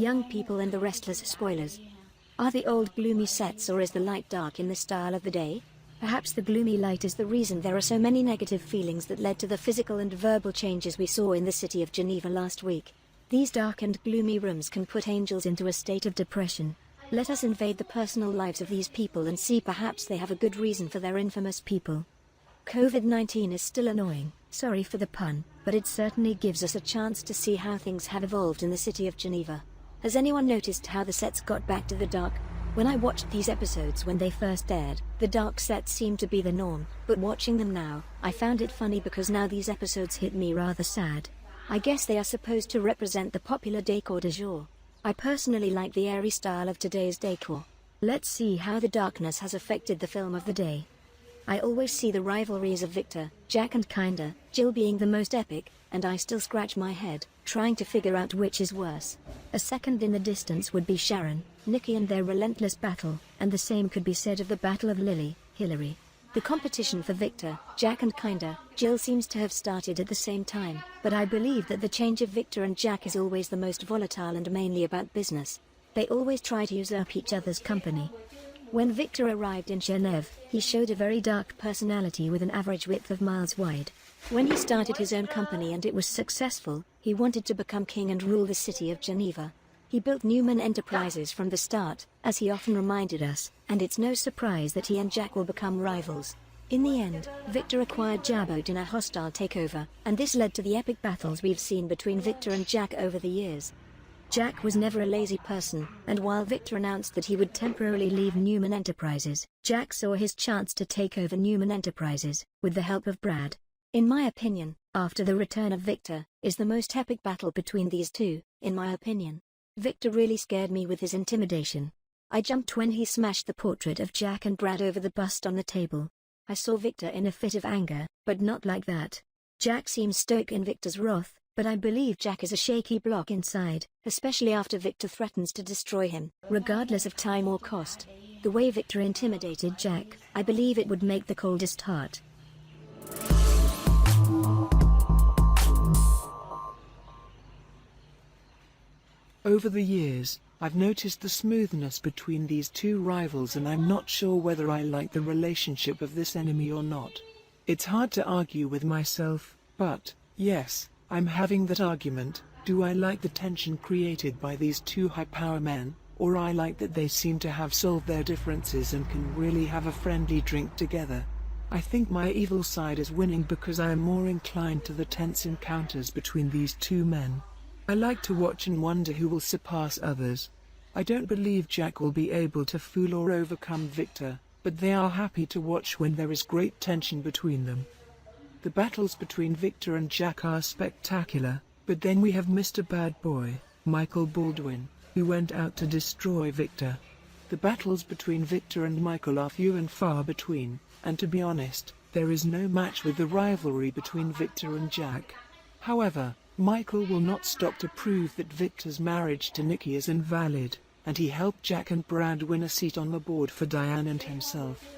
Young People and the Restless spoilers. Are the old gloomy sets, or is the light dark in the style of the day? Perhaps the gloomy light is the reason there are so many negative feelings that led to the physical and verbal changes we saw in the city of Geneva last week. These dark and gloomy rooms can put angels into a state of depression. Let us invade the personal lives of these people and see perhaps they have a good reason for their infamous people. COVID-19 is still annoying, sorry for the pun, but it certainly gives us a chance to see how things have evolved in the city of Geneva. Has anyone noticed how the sets got back to the dark? When I watched these episodes when they first aired, the dark sets seemed to be the norm, but watching them now, I found it funny because now these episodes hit me rather sad. I guess they are supposed to represent the popular decor du jour. I personally like the airy style of today's decor. Let's see how the darkness has affected the film of the day. I always see the rivalries of Victor, Jack and kinda Jill being the most epic, and I still scratch my head, trying to figure out which is worse. A second in the distance would be Sharon, Nikki and their relentless battle, and the same could be said of the battle of Hillary. The competition for Victor, Jack and kinda Jill seems to have started at the same time, but I believe that the change of Victor and Jack is always the most volatile and mainly about business. They always try to usurp each other's company. When Victor arrived in Genève, he showed a very dark personality with an average width of miles wide. When he started his own company and it was successful, he wanted to become king and rule the city of Geneva. He built Newman Enterprises from the start, as he often reminded us, and it's no surprise that he and Jack will become rivals. In the end, Victor acquired Jabot in a hostile takeover, and this led to the epic battles we've seen between Victor and Jack over the years. Jack was never a lazy person, and while Victor announced that he would temporarily leave Newman Enterprises, Jack saw his chance to take over Newman Enterprises, with the help of Brad. In my opinion, after the return of Victor, is the most epic battle between these two, in my opinion. Victor really scared me with his intimidation. I jumped when he smashed the portrait of Jack and Brad over the bust on the table. I saw Victor in a fit of anger, but not like that. Jack seems stoic in Victor's wrath, but I believe Jack is a shaky block inside, especially after Victor threatens to destroy him, regardless of time or cost. The way Victor intimidated Jack, I believe it would make the coldest heart. Over the years, I've noticed the smoothness between these two rivals, and I'm not sure whether I like the relationship of this enemy or not. It's hard to argue with myself, but, yes, I'm having that argument. Do I like the tension created by these two high-power men, or I like that they seem to have solved their differences and can really have a friendly drink together? I think my evil side is winning because I am more inclined to the tense encounters between these two men. I like to watch and wonder who will surpass others. I don't believe Jack will be able to fool or overcome Victor, but they are happy to watch when there is great tension between them. The battles between Victor and Jack are spectacular, but then we have Mr. Bad Boy, Michael Baldwin, who went out to destroy Victor. The battles between Victor and Michael are few and far between, and to be honest, there is no match with the rivalry between Victor and Jack. However, Michael will not stop to prove that Victor's marriage to Nikki is invalid, and he helped Jack and Brad win a seat on the board for Diane and himself.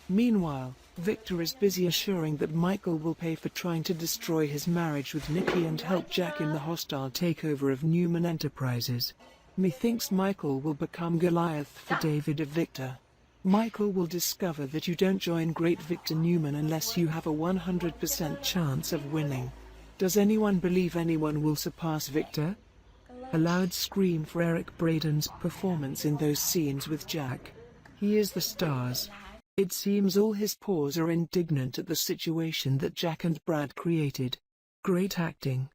Meanwhile, Victor is busy assuring that Michael will pay for trying to destroy his marriage with Nikki and help Jack in the hostile takeover of Newman Enterprises. Methinks Michael will become Goliath for David of Victor. Michael will discover that you don't join great Victor Newman unless you have a 100% chance of winning. Does anyone believe anyone will surpass Victor? A loud scream for Eric Braden's performance in those scenes with Jack. He is the stars. It seems all his paws are indignant at the situation that Jack and Brad created. Great acting.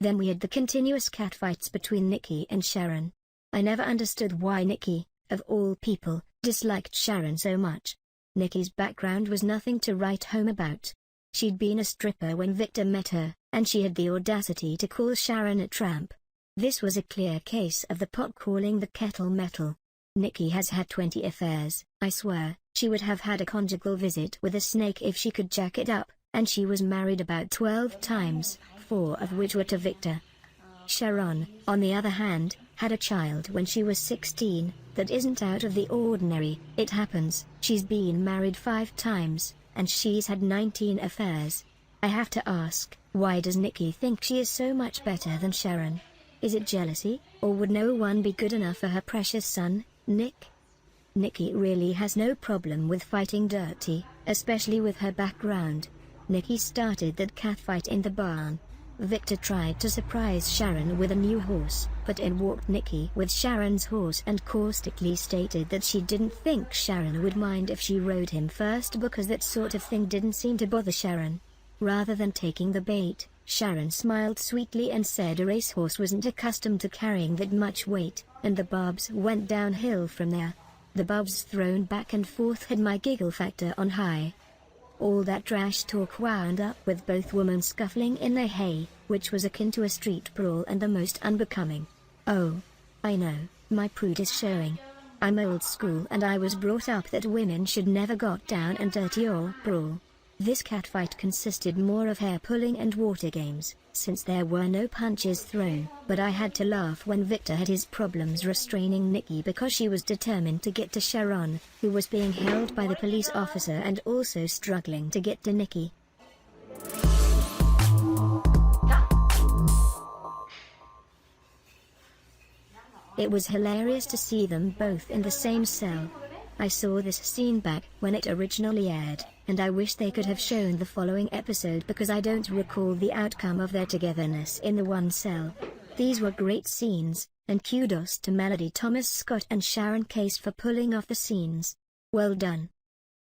Then we had the continuous catfights between Nikki and Sharon. I never understood why Nikki, of all people, disliked Sharon so much. Nikki's background was nothing to write home about. She'd been a stripper when Victor met her, and she had the audacity to call Sharon a tramp. This was a clear case of the pot calling the kettle metal. Nikki has had 20 affairs. I swear, she would have had a conjugal visit with a snake if she could jack it up, and she was married about 12 times, 4 of which were to Victor. Sharon, on the other hand, had a child when she was 16, that isn't out of the ordinary. It happens, she's been married 5 times, and she's had 19 affairs. I have to ask, why does Nikki think she is so much better than Sharon? Is it jealousy, or would no one be good enough for her precious son, Nick? Nikki really has no problem with fighting dirty, especially with her background. Nikki started that catfight in the barn. Victor tried to surprise Sharon with a new horse, but in walked Nikki with Sharon's horse and caustically stated that she didn't think Sharon would mind if she rode him first because that sort of thing didn't seem to bother Sharon. Rather than taking the bait, Sharon smiled sweetly and said a racehorse wasn't accustomed to carrying that much weight, and the barbs went downhill from there. The barbs thrown back and forth had my giggle factor on high. All that trash talk wound up with both women scuffling in the hay, which was akin to a street brawl and the most unbecoming. Oh, I know, my prude is showing. I'm old school and I was brought up that women should never got down and dirty or brawl. This catfight consisted more of hair pulling and water games, since there were no punches thrown, but I had to laugh when Victor had his problems restraining Nikki because she was determined to get to Sharon, who was being held by the police officer and also struggling to get to Nikki. It was hilarious to see them both in the same cell. I saw this scene back when it originally aired, and I wish they could have shown the following episode because I don't recall the outcome of their togetherness in the one cell. These were great scenes, and kudos to Melody Thomas Scott and Sharon Case for pulling off the scenes. Well done.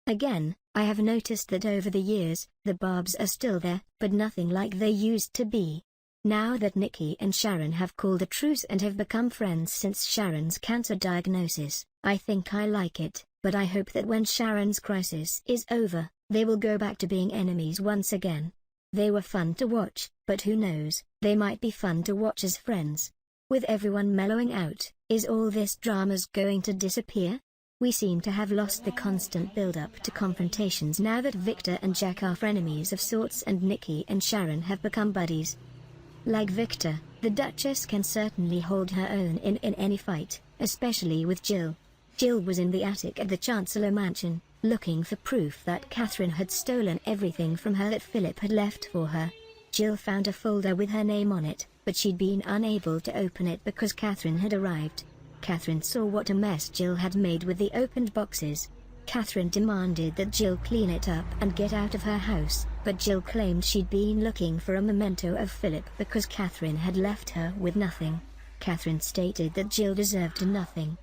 Again, I have noticed that over the years, the barbs are still there, but nothing like they used to be. Now that Nikki and Sharon have called a truce and have become friends since Sharon's cancer diagnosis, I think I like it, but I hope that when Sharon's crisis is over, they will go back to being enemies once again. They were fun to watch, but who knows, they might be fun to watch as friends. With everyone mellowing out, is all this drama's going to disappear? We seem to have lost the constant build-up to confrontations now that Victor and Jack are frenemies of sorts and Nikki and Sharon have become buddies. Like Victor, the Duchess can certainly hold her own in any fight, especially with Jill. Jill was in the attic at the Chancellor Mansion, looking for proof that Catherine had stolen everything from her that Philip had left for her. Jill found a folder with her name on it, but she'd been unable to open it because Catherine had arrived. Catherine saw what a mess Jill had made with the opened boxes. Catherine demanded that Jill clean it up and get out of her house, but Jill claimed she'd been looking for a memento of Philip because Catherine had left her with nothing. Catherine stated that Jill deserved nothing.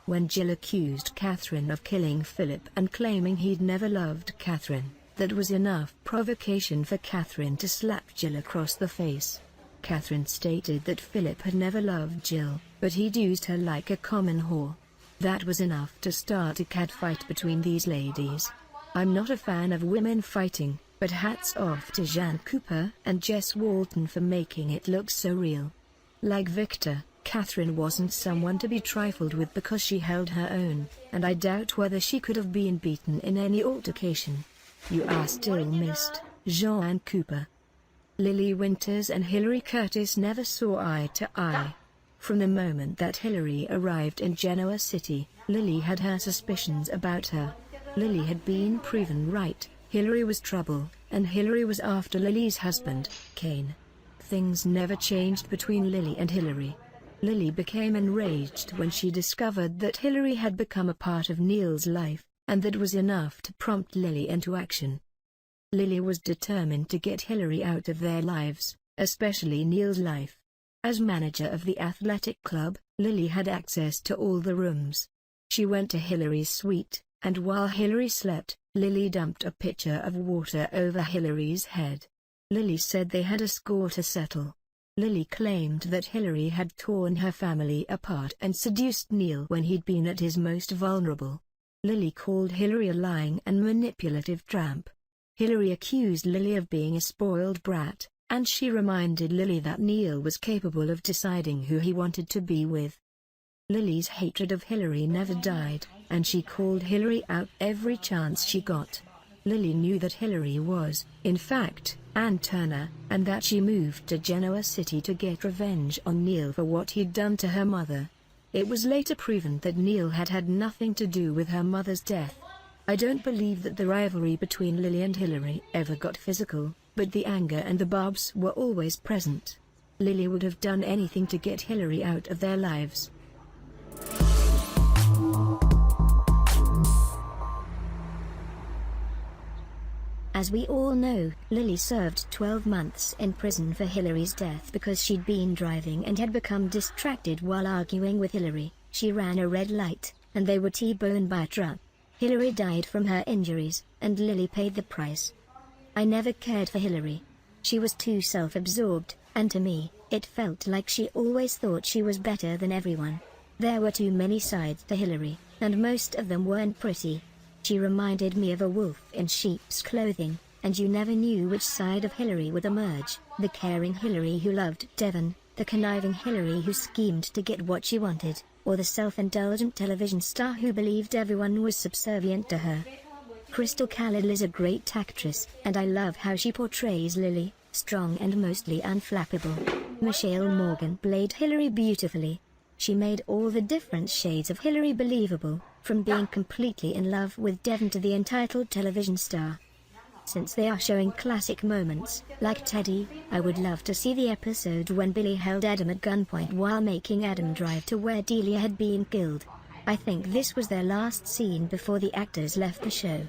When Jill accused Catherine of killing Philip and claiming he'd never loved Catherine, that was enough provocation for Catherine to slap Jill across the face. Catherine stated that Philip had never loved Jill, but he'd used her like a common whore. That was enough to start a catfight between these ladies. I'm not a fan of women fighting, but hats off to Jean Cooper and Jess Walton for making it look so real. Like Victor, Catherine wasn't someone to be trifled with because she held her own, and I doubt whether she could have been beaten in any altercation. You are still missed, Jean Cooper. Lily Winters and Hilary Curtis never saw eye to eye. From the moment that Hilary arrived in Genoa City, Lily had her suspicions about her. Lily had been proven right. Hilary was trouble, and Hilary was after Lily's husband, Kane. Things never changed between Lily and Hilary. Lily became enraged when she discovered that Hilary had become a part of Neil's life, and that was enough to prompt Lily into action. Lily was determined to get Hilary out of their lives, especially Neil's life. As manager of the athletic club, Lily had access to all the rooms. She went to Hilary's suite, and while Hilary slept, Lily dumped a pitcher of water over Hilary's head. Lily said they had a score to settle. Lily claimed that Hilary had torn her family apart and seduced Neil when he'd been at his most vulnerable. Lily called Hilary a lying and manipulative tramp. Hilary accused Lily of being a spoiled brat, and she reminded Lily that Neil was capable of deciding who he wanted to be with. Lily's hatred of Hilary never died, and she called Hilary out every chance she got. Lily knew that Hilary was, in fact, Anne Turner, and that she moved to Genoa City to get revenge on Neil for what he'd done to her mother. It was later proven that Neil had had nothing to do with her mother's death. I don't believe that the rivalry between Lily and Hillary ever got physical, but the anger and the barbs were always present. Lily would have done anything to get Hillary out of their lives. As we all know, Lily served 12 months in prison for Hillary's death because she'd been driving and had become distracted while arguing with Hillary. She ran a red light, and they were T-boned by a truck. Hillary died from her injuries, and Lily paid the price. I never cared for Hillary. She was too self-absorbed, and to me, it felt like she always thought she was better than everyone. There were too many sides to Hillary, and most of them weren't pretty. She reminded me of a wolf in sheep's clothing, and you never knew which side of Hillary would emerge, the caring Hillary who loved Devon, the conniving Hillary who schemed to get what she wanted, or the self-indulgent television star who believed everyone was subservient to her. Crystal Khalil is a great actress, and I love how she portrays Lily, strong and mostly unflappable. Michelle Morgan played Hillary beautifully. She made all the different shades of Hillary believable, from being completely in love with Devon to the entitled television star. Since they are showing classic moments, like Teddy, I would love to see the episode when Billy held Adam at gunpoint while making Adam drive to where Delia had been killed. I think this was their last scene before the actors left the show.